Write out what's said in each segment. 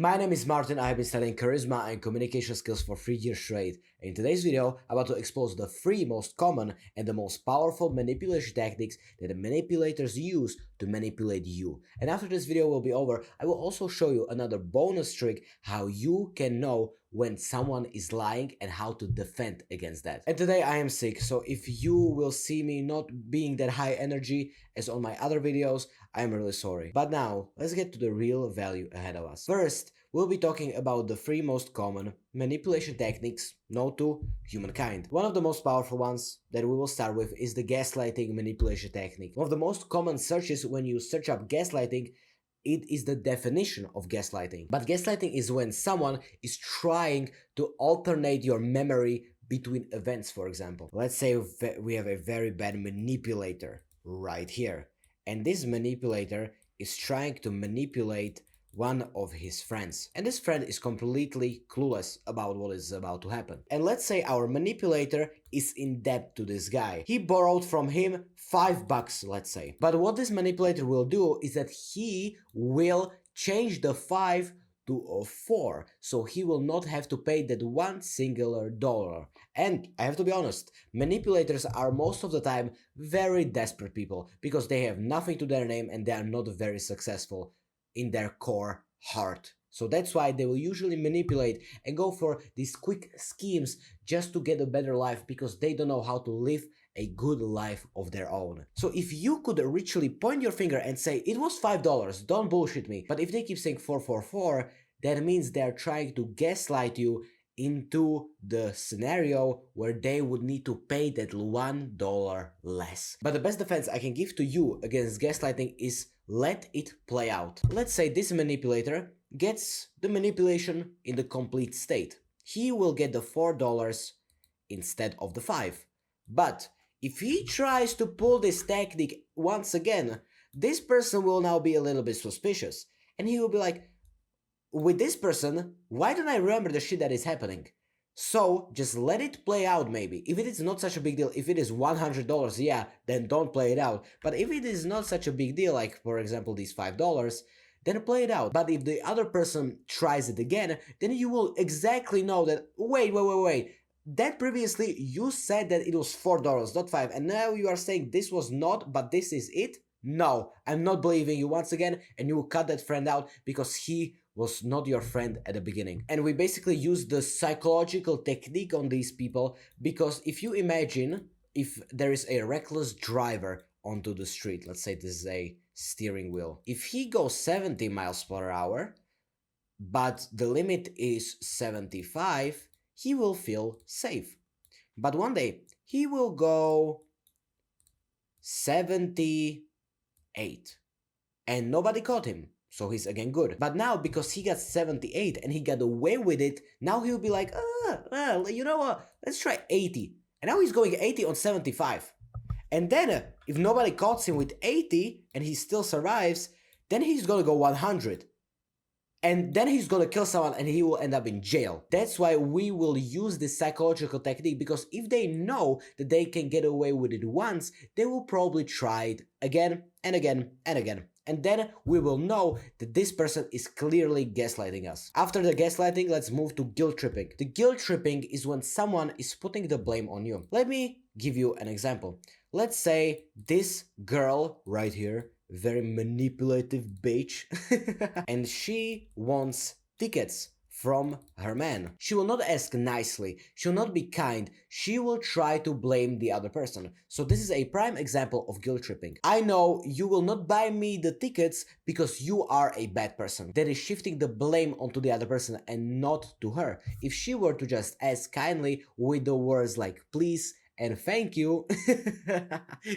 My name is Martin. I have been studying charisma and communication skills for 3 years straight. In today's video, I'm about to expose the 3 most common and the most powerful manipulation tactics that the manipulators use to manipulate you. And after this video will be over, I will also show you another bonus trick how you can know when someone is lying and how to defend against that. And today I am sick, so if you will see me not being that high energy as on my other videos, I am really sorry. But now, let's get to the real value ahead of us. First, we'll be talking about the 3 most common manipulation techniques known to humankind. One of the most powerful ones that we will start with is the gaslighting manipulation technique. One of the most common searches when you search up gaslighting, it is the definition of gaslighting. But gaslighting is when someone is trying to alternate your memory between events, for example. Let's say we have a very bad manipulator right here. And this manipulator is trying to manipulate one of his friends. And this friend is completely clueless about what is about to happen. And let's say our manipulator is in debt to this guy. He borrowed from him $5, let's say. But what this manipulator will do is that he will change the 5 to a 4, so he will not have to pay that one singular dollar. And I have to be honest, manipulators are most of the time very desperate people because they have nothing to their name and they are not very successful in their core heart. So that's why they will usually manipulate and go for these quick schemes just to get a better life because they don't know how to live a good life of their own. So if you could literally point your finger and say, it was $5, don't bullshit me. But if they keep saying 444, that means they're trying to gaslight you into the scenario where they would need to pay that $1 less. But the best defense I can give to you against gaslighting is let it play out. Let's say this manipulator gets the manipulation in the complete state. He will get the $4 instead of the 5. But if he tries to pull this tactic once again, this person will now be a little bit suspicious. And he will be like, with this person, why don't I remember the shit that is happening? So just let it play out maybe. If it is not such a big deal, if it is $100, yeah, then don't play it out. But if it is not such a big deal, like for example these $5, then play it out. But if the other person tries it again, then you will exactly know that, wait. That previously you said that it was $4, not 5, and now you are saying this was not, but this is it? No, I'm not believing you once again, and you will cut that friend out because he was not your friend at the beginning. And we basically use the psychological technique on these people because if you imagine if there is a reckless driver onto the street, let's say this is a steering wheel. If he goes 70 miles per hour, but the limit is 75, he will feel safe. But one day, he will go 78 and nobody caught him. So he's again good. But now, because he got 78 and he got away with it, now he'll be like, well, you know what, let's try 80. And now he's going 80 on 75. And then, if nobody caught him with 80 and he still survives, then he's gonna go 100. And then he's gonna kill someone and he will end up in jail. That's why we will use this psychological technique, because if they know that they can get away with it once, they will probably try it again and again and again. And then we will know that this person is clearly gaslighting us. After the gaslighting, let's move to guilt tripping. The guilt tripping is when someone is putting the blame on you. Let me give you an example. Let's say this girl right here, very manipulative bitch, and she wants tickets from her man. She will not ask nicely, she will not be kind, she will try to blame the other person. So this is a prime example of guilt tripping. I know you will not buy me the tickets because you are a bad person. That is shifting the blame onto the other person and not to her. If she were to just ask kindly with the words like please and thank you,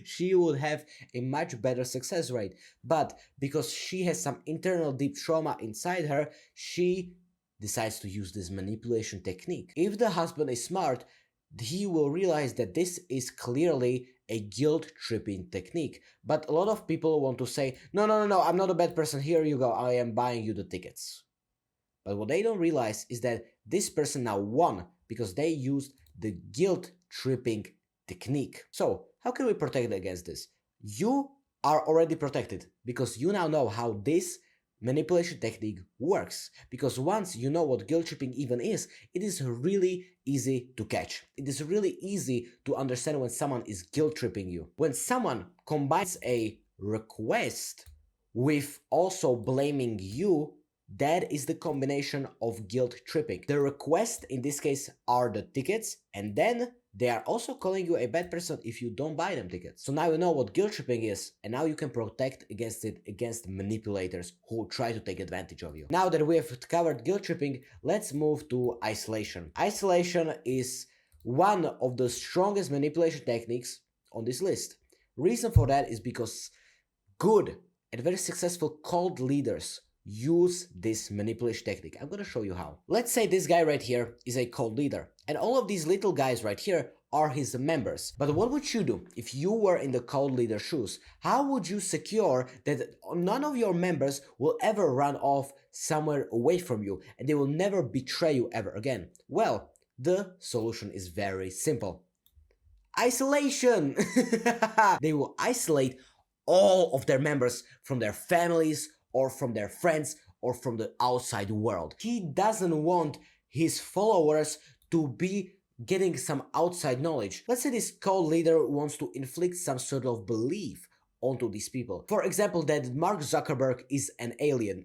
she would have a much better success rate. But because she has some internal deep trauma inside her, she decides to use this manipulation technique. If the husband is smart, he will realize that this is clearly a guilt-tripping technique. But a lot of people want to say, no, I'm not a bad person, here you go, I am buying you the tickets. But what they don't realize is that this person now won because they used the guilt-tripping technique. So, how can we protect against this? You are already protected because you now know how this manipulation technique works. Because once you know what guilt tripping even is, it is really easy to catch. It is really easy to understand when someone is guilt tripping you. When someone combines a request with also blaming you, that is the combination of guilt tripping. The request in this case are the tickets, and then they are also calling you a bad person if you don't buy them tickets. So now you know what guilt tripping is, and now you can protect against it, against manipulators who try to take advantage of you. Now that we have covered guilt tripping, let's move to isolation. Isolation is one of the strongest manipulation techniques on this list. Reason for that is because good and very successful cult leaders use this manipulation technique. I'm gonna show you how. Let's say this guy right here is a cult leader, and all of these little guys right here are his members. But what would you do if you were in the cult leader's shoes? How would you secure that none of your members will ever run off somewhere away from you and they will never betray you ever again? Well, the solution is very simple. Isolation! They will isolate all of their members from their families or from their friends or from the outside world. He doesn't want his followers to be getting some outside knowledge. Let's say this cult leader wants to inflict some sort of belief onto these people. For example, that Mark Zuckerberg is an alien.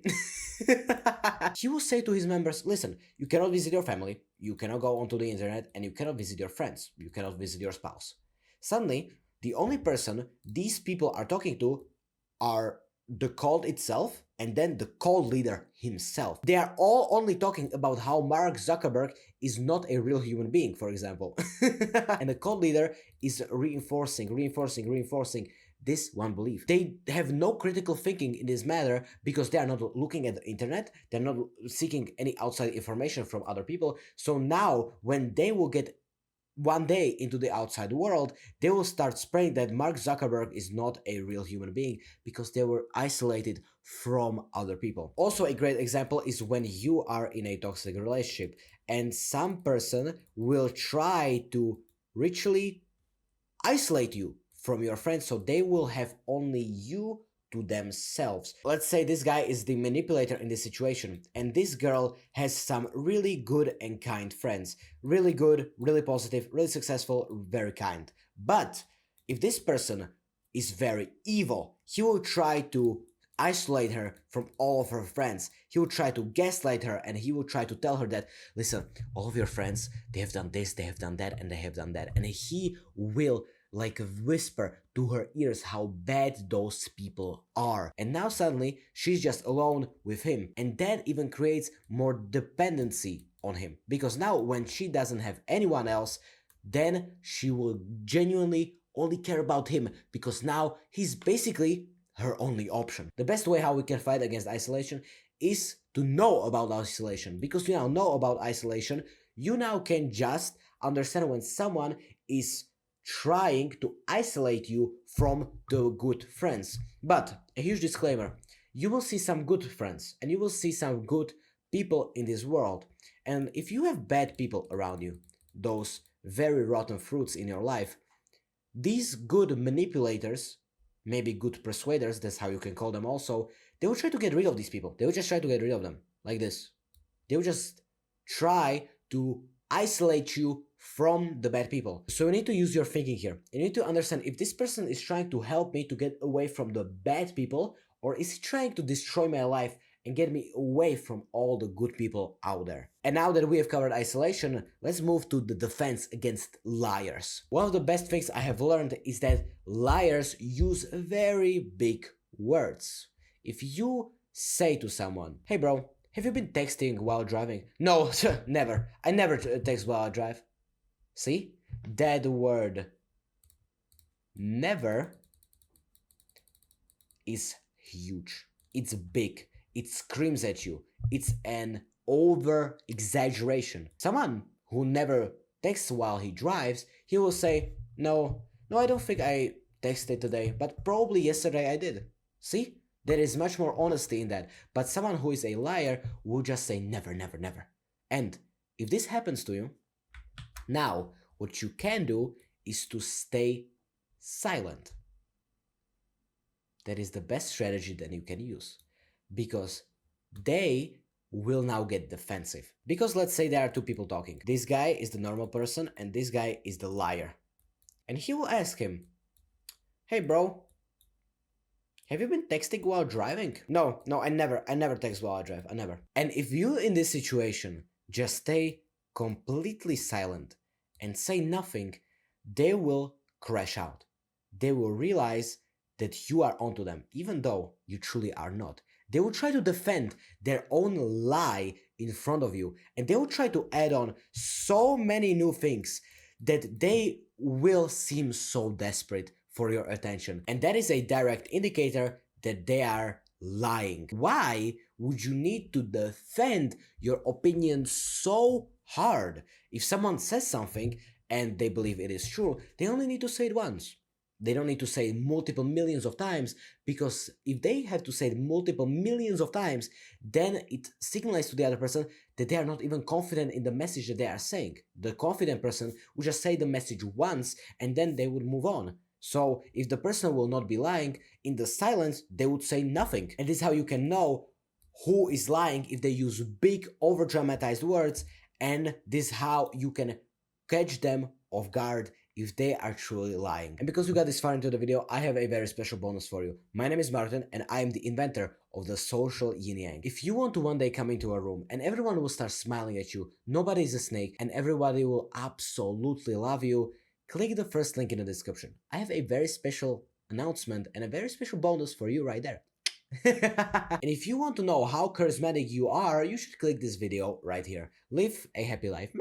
He will say to his members, listen, you cannot visit your family, you cannot go onto the internet, and you cannot visit your friends, you cannot visit your spouse. Suddenly, the only person these people are talking to are the cult itself and then the cult leader himself. They are all only talking about how Mark Zuckerberg is not a real human being, for example. And the cult leader is reinforcing this one belief. They have no critical thinking in this matter because they are not looking at the internet, they're not seeking any outside information from other people. So now when they will get one day into the outside world, they will start spreading that Mark Zuckerberg is not a real human being because they were isolated from other people. Also, a great example is when you are in a toxic relationship and some person will try to ritually isolate you from your friends so they will have only you to themselves. Let's say this guy is the manipulator in this situation and this girl has some really good and kind friends. Really good, really positive, really successful, very kind. But if this person is very evil, he will try to isolate her from all of her friends. He will try to gaslight her and he will try to tell her that, listen, all of your friends, they have done this, they have done that, and they have done that. And he will like whisper to her ears how bad those people are. And now suddenly she's just alone with him. And that even creates more dependency on him. Because now when she doesn't have anyone else, then she will genuinely only care about him because now he's basically her only option. The best way how we can fight against isolation is to know about isolation. Because you now know about isolation, you now can just understand when someone is trying to isolate you from the good friends. But a huge disclaimer, you will see some good friends and you will see some good people in this world. And if you have bad people around you, those very rotten fruits in your life, these good manipulators, maybe good persuaders, that's how you can call them also, they will try to get rid of these people. They will just try to get rid of them, like this. They will just try to isolate you from the bad people. So you need to use your thinking here. You need to understand if this person is trying to help me to get away from the bad people, or is he trying to destroy my life and get me away from all the good people out there. And now that we have covered isolation, let's move to the defense against liars. One of the best things I have learned is that liars use very big words. If you say to someone, hey bro, have you been texting while driving? No, never. I never text while I drive. See? That word never is huge. It's big. It screams at you. It's an over exaggeration. Someone who never texts while he drives, he will say, no, I don't think I texted today, but probably yesterday I did. See? There is much more honesty in that. But someone who is a liar will just say never, never, never. And if this happens to you, now what you can do is to stay silent. That is the best strategy that you can use. Because they will now get defensive. Because let's say there are two people talking. This guy is the normal person and this guy is the liar. And he will ask him, "Hey bro, have you been texting while driving?" No, I never text while I drive, I never. And if you in this situation just stay completely silent and say nothing, they will crash out. They will realize that you are onto them, even though you truly are not. They will try to defend their own lie in front of you, and they will try to add on so many new things that they will seem so desperate for your attention. And that is a direct indicator that they are lying. Why would you need to defend your opinion so hard? If someone says something and they believe it is true, they only need to say it once. They don't need to say it multiple millions of times, because if they have to say it multiple millions of times, then it signals to the other person that they are not even confident in the message that they are saying. The confident person would just say the message once and then they would move on. So if the person will not be lying, in the silence they would say nothing. And this is how you can know who is lying, if they use big over dramatized words, and this is how you can catch them off guard if they are truly lying. And because you got this far into the video, I have a very special bonus for you. My name is Martin and I am the inventor of the social yin yang. If you want to one day come into a room and everyone will start smiling at you, nobody is a snake, and everybody will absolutely love you, click the first link in the description. I have a very special announcement and a very special bonus for you right there. And if you want to know how charismatic you are, you should click this video right here. Live a happy life.